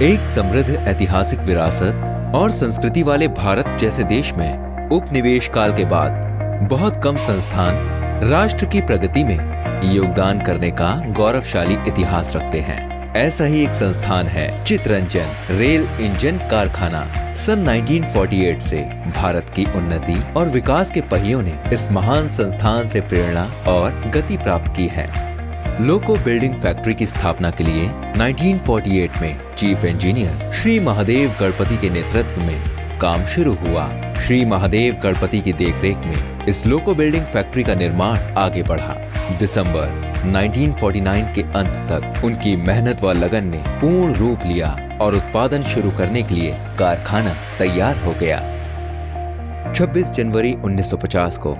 एक समृद्ध ऐतिहासिक विरासत और संस्कृति वाले भारत जैसे देश में उपनिवेश काल के बाद बहुत कम संस्थान राष्ट्र की प्रगति में योगदान करने का गौरवशाली इतिहास रखते हैं। ऐसा ही एक संस्थान है चितरंजन रेल इंजन कारखाना। सन 1948 से भारत की उन्नति और विकास के पहियों ने इस महान संस्थान से प्रेरणा और गति प्राप्त की है। लोको बिल्डिंग फैक्ट्री की स्थापना के लिए 1948 में चीफ इंजीनियर श्री महादेव गणपति के नेतृत्व में काम शुरू हुआ। श्री महादेव गणपति की देखरेख में इस लोको बिल्डिंग फैक्ट्री का निर्माण आगे बढ़ा। दिसंबर 1949 के अंत तक उनकी मेहनत व लगन ने पूर्ण रूप लिया और उत्पादन शुरू करने के लिए कारखाना तैयार हो गया। 26 जनवरी 1950 को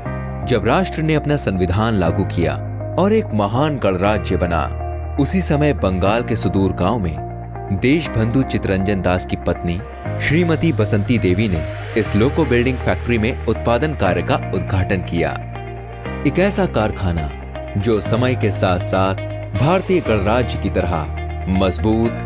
जब राष्ट्र ने अपना संविधान लागू किया और एक महान गणराज्य बना, उसी समय बंगाल के सुदूर गांव में देशबंधु चितरंजन दास की पत्नी श्रीमती बसंती देवी ने इस लोको बिल्डिंग फैक्ट्री में उत्पादन कार्य का उद्घाटन किया। एक ऐसा कारखाना जो समय के साथ साथ भारतीय गणराज्य की तरह मजबूत,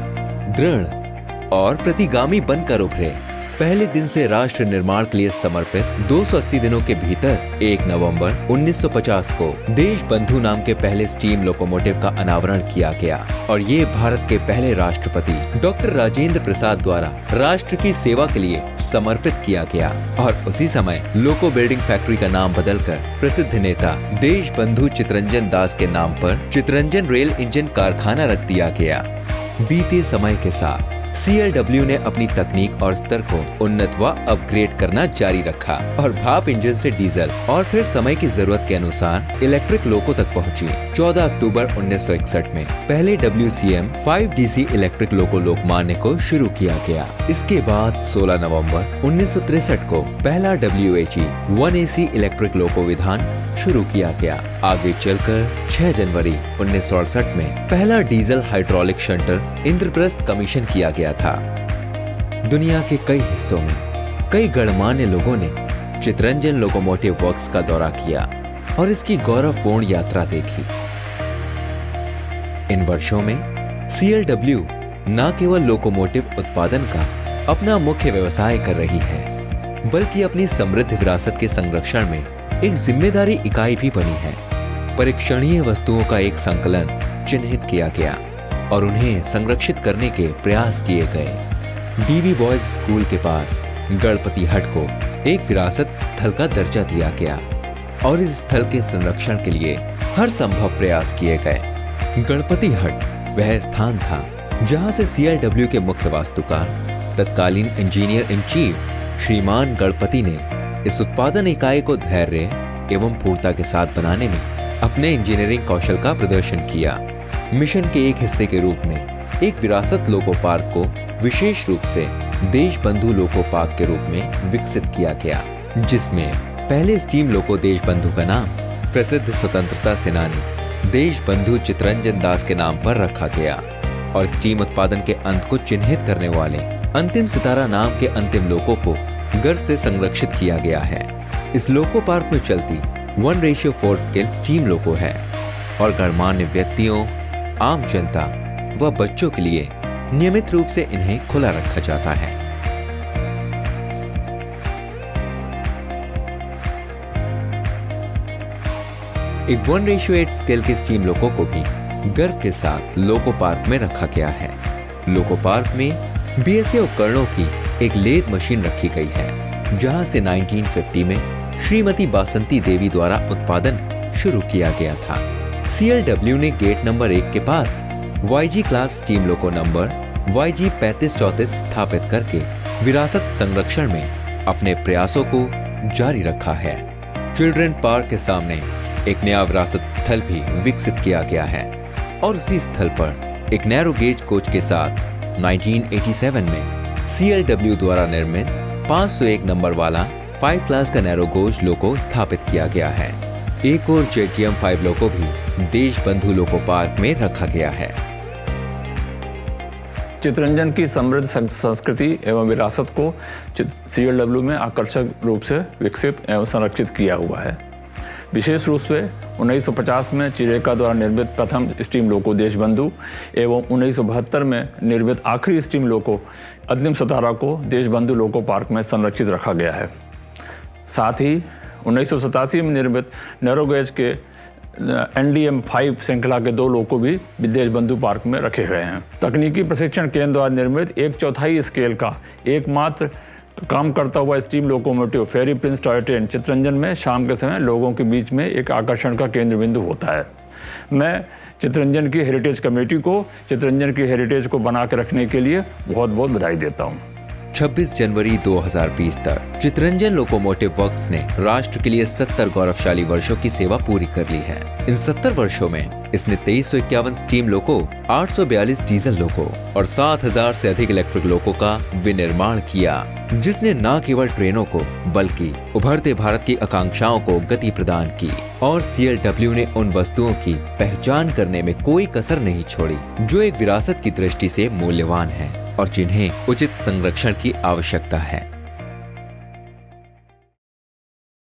दृढ़ और प्रतिगामी बनकर उभरे। पहले दिन से राष्ट्र निर्माण के लिए समर्पित 280 दिनों के भीतर 1 नवंबर 1950 को देशबंधु नाम के पहले स्टीम लोकोमोटिव का अनावरण किया गया और ये भारत के पहले राष्ट्रपति डॉक्टर राजेंद्र प्रसाद द्वारा राष्ट्र की सेवा के लिए समर्पित किया गया। और उसी समय लोको बिल्डिंग फैक्ट्री का नाम बदलकर प्रसिद्ध नेता देशबंधु चितरंजन दास के नाम पर चितरंजन रेल इंजन कारखाना रख दिया गया। बीते समय के साथ CLW ने अपनी तकनीक और स्तर को उन्नत व अपग्रेड करना जारी रखा और भाप इंजन से डीजल और फिर समय की जरूरत के अनुसार इलेक्ट्रिक लोको तक पहुंची। 14 अक्टूबर 1961 में पहले WCM 5DC electric loco Lokmanya को शुरू किया गया। इसके बाद 16 नवंबर 1963 को पहला WHE 1AC इलेक्ट्रिक लोको विधान शुरू किया गया। आगे चलकर 6 जनवरी 1968 में पहला diesel hydraulic shunter Indraprastha commission किया गया था। दुनिया के कई हिस्सों में कई गणमान्य लोगों ने चितरंजन लोकोमोटिव वर्क्स का दौरा किया और इसकी गौरवपूर्ण यात्रा देखी। इन वर्षों में CLW न केवल लोकोमोटिव उत्पादन का अपना मुख्य व्यवसाय कर रही है, बल्कि अपनी समृद्ध विरासत के संरक्षण में एक जिम्मेदारी इकाई भी बनी है। परीक्षणीय वस्तुओं का एक संकलन चिन्हित किया गया और उन्हें संरक्षित करने के प्रयास किए गए। DV बॉयज स्कूल के पास गणपति हट को एक विरासत स्थल का दर्जा दिया गया और इस स्थल के संरक्षण के लिए हर संभव प्रयास किए गए। गणपति हट वह स्थान था जहां से CLW के मुख्य वास्तुकार तत्कालीन इंजीनियर इन चीफ श्रीमान गणपति ने इस उत्पादन इकाई को धैर्य एवं पूर्णता के साथ बनाने में अपने इंजीनियरिंग कौशल का प्रदर्शन किया। मिशन के एक हिस्से के रूप में एक विरासत लोको पार्क को विशेष रूप से देशबंधु लोको पार्क के रूप में विकसित किया गया, जिसमें पहले स्टीम लोको देशबंधु का नाम प्रसिद्ध स्वतंत्रता सेनानी देशबंधु चितरंजन दास के नाम पर रखा गया और स्टीम उत्पादन के अंत को चिन्हित करने वाले अंतिम सितारा नाम के अंतिम लोको को गर्व से संरक्षित किया गया है। इस लोको पार्क में चलती 1:4 स्केल स्टीम लोको है और गणमान्य व्यक्तियों, आम जनता व बच्चों के लिए नियमित रूप से इन्हें खुला रखा जाता है। एक 1:8 स्केल के स्टीम लोको को भी गर्व के साथ लोको पार्क में रखा गया है। लोको पार्क में BSA उपकरणों की एक लेद मशीन रखी गई है, जहां से 1950 में श्रीमती बासंती देवी द्वारा उत्पादन शुरू किया गया था। CLW ने गेट नंबर 1 के पास YG क्लास स्टीम लोको नंबर YG 3534 स्थापित करके विरासत संरक्षण में अपने प्रयासों को जारी रखा है। चिल्ड्रन पार्क के सामने एक नया विरासत स्थल भी विकसित किया गया है और उसी स्थल पर एक नैरो गेज कोच के साथ 1987 में CLW द्वारा निर्मित 501 नंबर वाला 5 क्लास का नैरो गेज लोको स्थापित किया गया है। एक और JTM 5 लोको भी देशबंधु लोको पार्क में रखा गया है। चितरंजन की समृद्ध संस्कृति एवं विरासत को CLW में आकर्षक रूप से विकसित एवं संरक्षित किया हुआ है। विशेष रूप से 1950 में चिरेका द्वारा निर्मित प्रथम स्टीम लोको देशबंधु एवं 1972 में निर्मित आखिरी स्टीम लोको अंतिम सितारा को देशबंधु लोको पार्क में संरक्षित रखा गया है। साथ ही 1987 में निर्मित नैरोगेज के NDM-5 श्रृंखला के 2 लोको भी देशबंधु पार्क में रखे हुए हैं। तकनीकी प्रशिक्षण केंद्र द्वारा निर्मित 1/4 स्केल का एकमात्र काम करता हुआ स्टीम लोकोमोटिव फेरी प्रिंस टॉय ट्रेन चितरंजन में शाम के समय लोगों के बीच में एक आकर्षण का केंद्र बिंदु होता है। मैं चितरंजन की हेरिटेज कमेटी को चितरंजन की हेरिटेज को बना के रखने के लिए बहुत बहुत बधाई देता हूँ। 26 जनवरी 2020 तक चितरंजन लोकोमोटिव वर्क्स ने राष्ट्र के लिए 70 गौरवशाली वर्षों की सेवा पूरी कर ली है। इन 70 वर्षों में इसने 2351 स्टीम लोको, 842 डीजल लोको और 7000 से अधिक इलेक्ट्रिक लोको का विनिर्माण किया, जिसने न केवल ट्रेनों को बल्कि उभरते भारत की आकांक्षाओं को गति प्रदान की। और CLW ने उन वस्तुओं की पहचान करने में कोई कसर नहीं छोड़ी जो एक विरासत की दृष्टि से मूल्यवान है और जिन्हें उचित संरक्षण की आवश्यकता है।